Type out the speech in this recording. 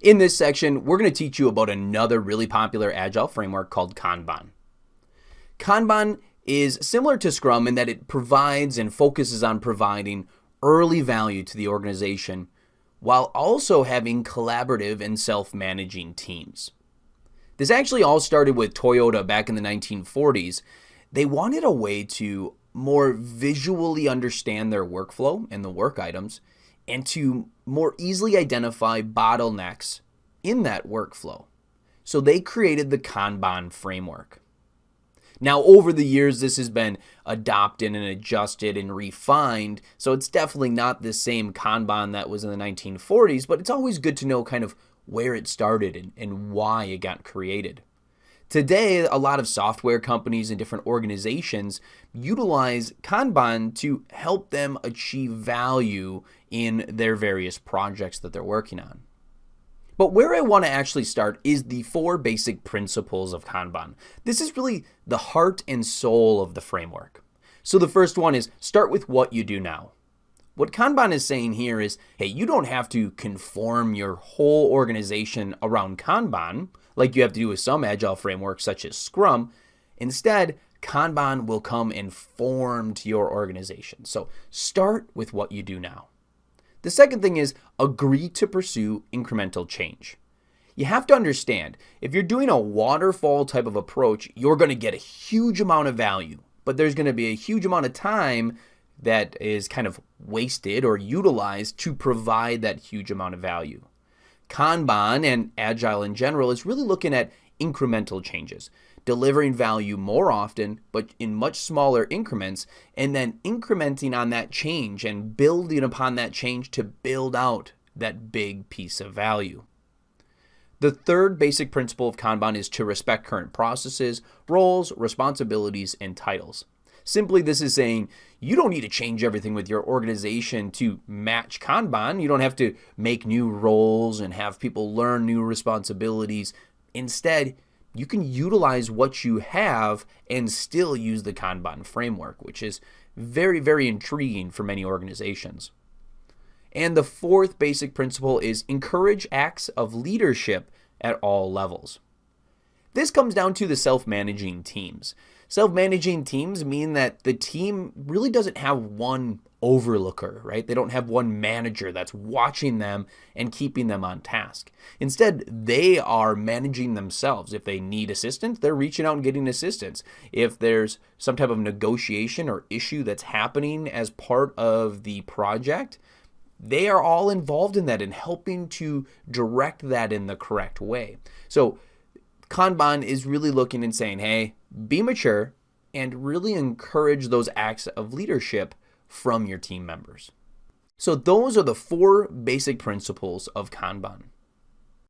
In this section, we're going to teach you about another really popular Agile framework called Kanban. Kanban is similar to Scrum in that it provides and focuses on providing early value to the organization while also having collaborative and self-managing teams. This actually all started with Toyota back in the 1940s. They wanted a way to more visually understand their workflow and the work items and to more easily identify bottlenecks in that workflow. So they created the Kanban framework. Now, over the years, this has been adopted and adjusted and refined, so it's definitely not the same Kanban that was in the 1940s, but it's always good to know kind of where it started and why it got created. Today, a lot of software companies and different organizations utilize Kanban to help them achieve value in their various projects that they're working on. But where I want to actually start is the 4 basic principles of Kanban. This is really the heart and soul of the framework. So the first one is start with what you do now. What Kanban is saying here is, hey, you don't have to conform your whole organization around Kanban like you have to do with some Agile frameworks such as Scrum. Instead, Kanban will come and form to your organization. So start with what you do now. The second thing is agree to pursue incremental change. You have to understand, if you're doing a waterfall type of approach, you're going to get a huge amount of value, but there's going to be a huge amount of time that is kind of wasted or utilized to provide that huge amount of value. Kanban and Agile in general is really looking at incremental changes, delivering value more often, but in much smaller increments, and then incrementing on that change and building upon that change to build out that big piece of value. The third basic principle of Kanban is to respect current processes, roles, responsibilities, and titles. Simply, this is saying you don't need to change everything with your organization to match Kanban. You don't have to make new roles and have people learn new responsibilities. Instead, you can utilize what you have and still use the Kanban framework, which is very, very intriguing for many organizations. And the fourth basic principle is encourage acts of leadership at all levels. This comes down to the self-managing teams. Self-managing teams mean that the team really doesn't have one overlooker, right? They don't have one manager that's watching them and keeping them on task. Instead, they are managing themselves. If they need assistance, they're reaching out and getting assistance. If there's some type of negotiation or issue that's happening as part of the project, they are all involved in that and helping to direct that in the correct way. So Kanban is really looking and saying, hey, be mature and really encourage those acts of leadership from your team members. So those are the 4 basic principles of Kanban.